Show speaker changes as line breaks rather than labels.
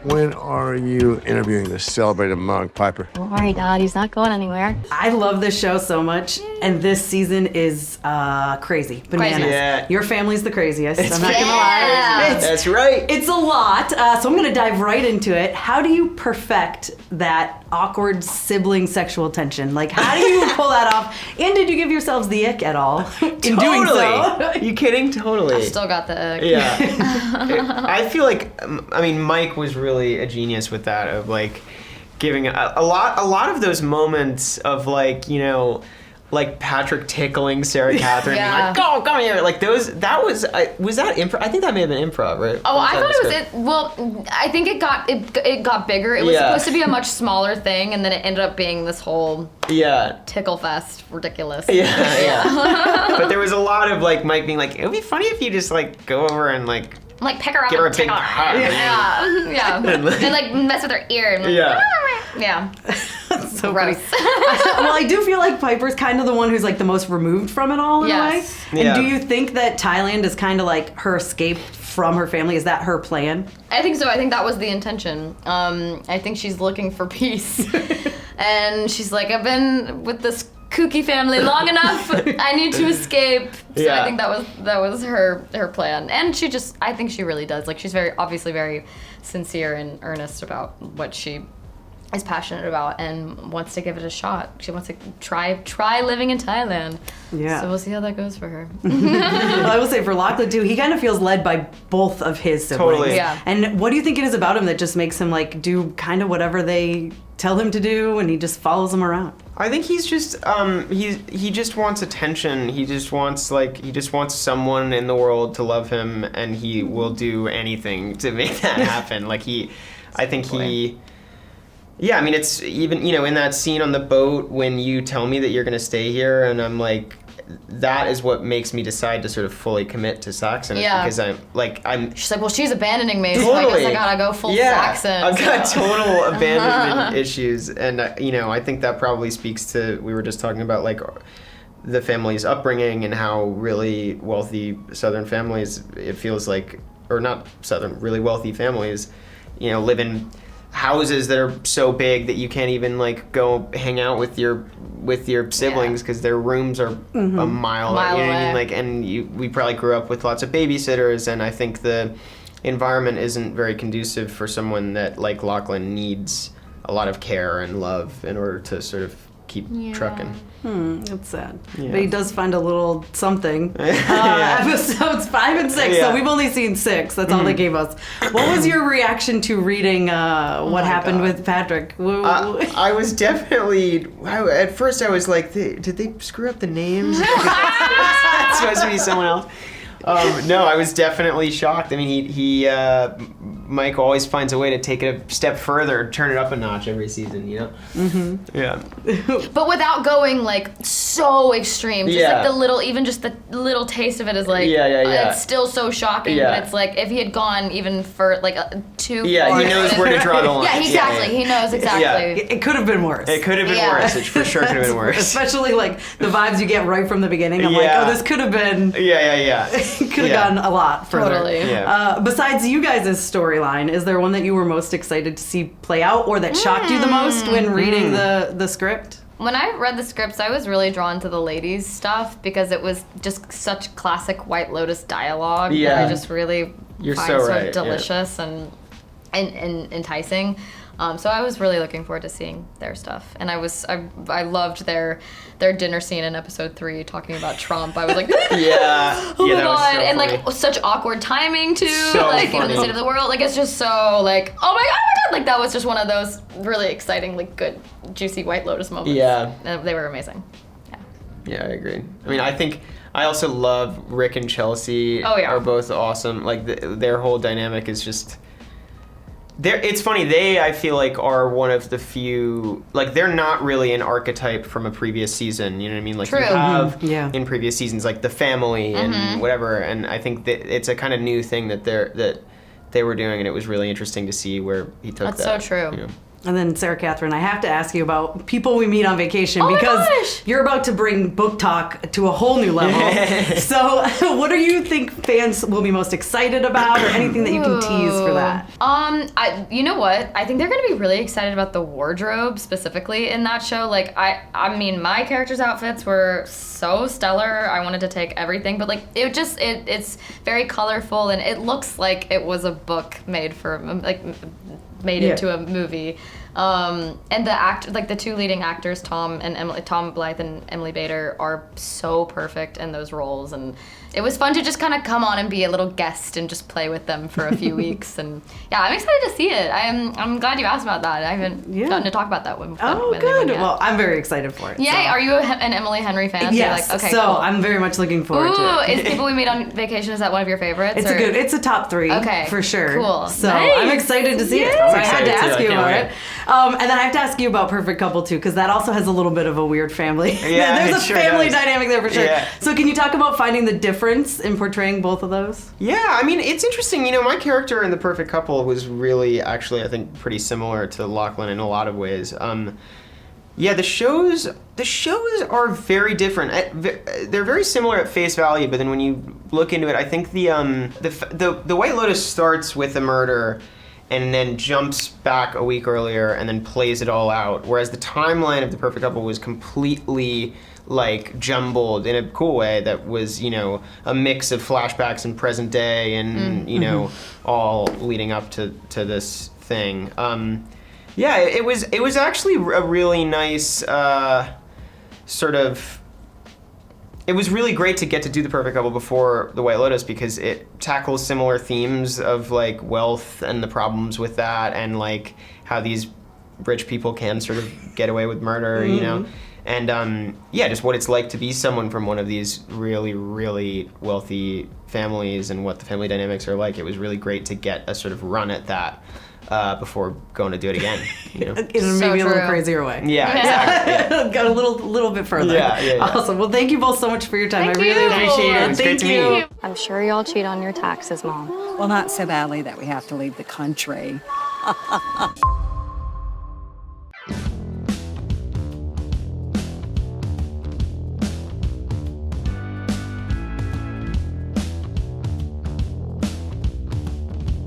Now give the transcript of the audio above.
When are you interviewing the celebrated monk, Piper?
Don't worry, Dad. He's not going anywhere.
I love this show so much, and this season is crazy. Bananas.
Crazy. Yeah.
Your family's the craziest. I'm not gonna lie.
That's right.
It's a lot, so I'm gonna dive right into it. How do you perfect that awkward sibling sexual tension? Like, how do you pull that off? And did you give yourselves the ick at all in doing so?
You kidding? Totally.
Still got the ick.
Yeah. I feel like, I mean, Mike was really a genius with that, of like giving a lot of those moments of like, you know, like Patrick tickling Sarah Catherine, being like, "Go, come here!" Like those. That was that improv? I think that may have been improv, right?
Oh, I thought it was it. Well, I think it got bigger. It was supposed to be a much smaller thing, and then it ended up being this whole tickle fest, ridiculous.
Yeah. But there was a lot of like Mike being like, "It would be funny if you just like go over and like
pick her up
give her a
and
big
tickle her."
hug."
Yeah. And like mess with her ear. And yeah.
So gross. Well, I do feel like Piper's kind of the one who's like the most removed from it all in a way. And do you think that Thailand is kind of like her escape from her family? Is that her plan?
I think so. I think that was the intention. I think she's looking for peace. And she's like, I've been with this kooky family long enough. I need to escape. So I think that was her plan. And I think she really does. Like, she's obviously very sincere and earnest about what she is passionate about and wants to give it a shot. She wants to try living in Thailand. Yeah. So we'll see how that goes for her.
Well, I will say for Lachlan too, he kind of feels led by both of his siblings.
Totally.
Yeah.
And what do you think it is about him that just makes him like do kind of whatever they tell him to do, and he just follows them around?
I think he's just he just wants attention. He just wants someone in the world to love him, and he will do anything to make that happen. Yeah, I mean, it's even, you know, in that scene on the boat when you tell me that you're going to stay here, and I'm like, that is what makes me decide to sort of fully commit to Saxon.
Yeah.
Because I'm...
She's like, well, she's abandoning me, so
totally.
I guess I gotta go full Saxon.
I've got total abandonment issues. And, you know, I think that probably speaks to, we were just talking about, like, the family's upbringing and how really wealthy Southern families, it feels like, or not Southern, really wealthy families, you know, live in houses that are so big that you can't even like go hang out with your siblings because their rooms are a mile
away.
You know what I mean? Like, and we probably grew up with lots of babysitters, and I think the environment isn't very conducive for someone that like Lachlan needs a lot of care and love in order to sort of keep trucking.
It's sad.
Yeah.
But he does find a little something. Episodes 5 and 6, so we've only seen 6. That's all they gave us. What was your reaction to reading what happened with Patrick?
I was definitely, at first I was like, did they screw up the names? It's supposed to be someone else. No, I was definitely shocked. I mean, he Mike always finds a way to take it a step further, turn it up a notch every season, you know? Mm-hmm. Yeah.
But without going, like, so extreme. Just, like, even just the little taste of it is, like, it's still so shocking. But it's, like, if he had gone even for, like, too far.
Yeah, he knows where to draw the line.
Yeah, exactly. He knows exactly.
Yeah. It could have been worse.
It could have been worse. It for sure could have been worse.
Especially, like, the vibes you get right from the beginning. I'm like, oh, this could have been...
Yeah.
Could have gone a lot further.
Totally.
Yeah. Besides you guys' storyline, is there one that you were most excited to see play out, or that shocked you the most when reading the script?
When I read the scripts, I was really drawn to the ladies' stuff because it was just such classic White Lotus dialogue that I just really find delicious and enticing. So I was really looking forward to seeing their stuff, and I loved their dinner scene in episode 3 talking about Trump. I was like, oh my god, so and like such awkward timing too,
so
like
funny.
in the state of the world, like it's just so like oh my god, like that was just one of those really exciting, like good, juicy White Lotus moments.
Yeah,
and they were amazing.
Yeah, I agree. I mean, I also love Rick and Chelsea.
Oh yeah,
are both awesome. Like their whole dynamic is just. It's funny, they, I feel like, are one of the few, like, they're not really an archetype from a previous season, you know what I mean? Like,
True.
you have in previous seasons, like, the family and whatever, and I think that it's a kind of new thing that they were doing, and it was really interesting to see where he took that.
That's so true.
You know?
And then Sarah Catherine, I have to ask you about people we meet on vacation
Oh my
because
gosh.
you're about to bring book talk to a whole new level. So what do you think fans will be most excited about or anything that you can tease for that?
You know what? I think they're gonna be really excited about the wardrobe specifically in that show. Like, I mean, my character's outfits were so stellar. I wanted to take everything, but like, it's very colorful and it looks like it was a book made into a movie. And the two leading actors, Tom Blythe and Emily Bader, are so perfect in those roles, and it was fun to just kind of come on and be a little guest and just play with them for a few weeks. And yeah, I'm excited to see it. I'm glad you asked about that. I haven't gotten to talk about that one.
Oh, good. Well, I'm very excited for it.
Yay!
So.
Are you an Emily Henry fan?
Yes.
Okay,
so
cool.
I'm very much looking forward to it.
Is People We Meet on Vacation, is that one of your favorites?
It's a top 3 for sure.
Cool.
So
Nice.
I'm excited to see it. So I had to ask you about it. And then I have to ask you about Perfect Couple too, because that also has a little bit of a weird family.
Yeah,
There's a family dynamic there for sure.
Yeah.
So can you talk about finding the difference in portraying both of those?
Yeah, I mean, it's interesting. My character in The Perfect Couple was really, actually, I think, pretty similar to Lachlan in a lot of ways. Yeah, the shows are very different. They're very similar at face value, but then when you look into it, I think the White Lotus starts with a murder and then jumps back a week earlier and then plays it all out, whereas the timeline of The Perfect Couple was completely like jumbled in a cool way that was, a mix of flashbacks and present day and, all leading up to this thing. Yeah, it was actually a really nice it was really great to get to do The Perfect Couple before The White Lotus because it tackles similar themes of like wealth and the problems with that and like how these rich people can sort of get away with murder, And just what it's like to be someone from one of these really, really wealthy families and what the family dynamics are like. It was really great to get a sort of run at that before going to do it again.
In maybe a little crazier way.
Yeah, exactly.
Got a little bit further.
Yeah.
Awesome. Well, thank you both so much for your time. I really appreciate it.
It's great
Thank
to meet you.
I'm sure y'all cheat on your taxes, Mom.
Well, not so badly that we have to leave the country.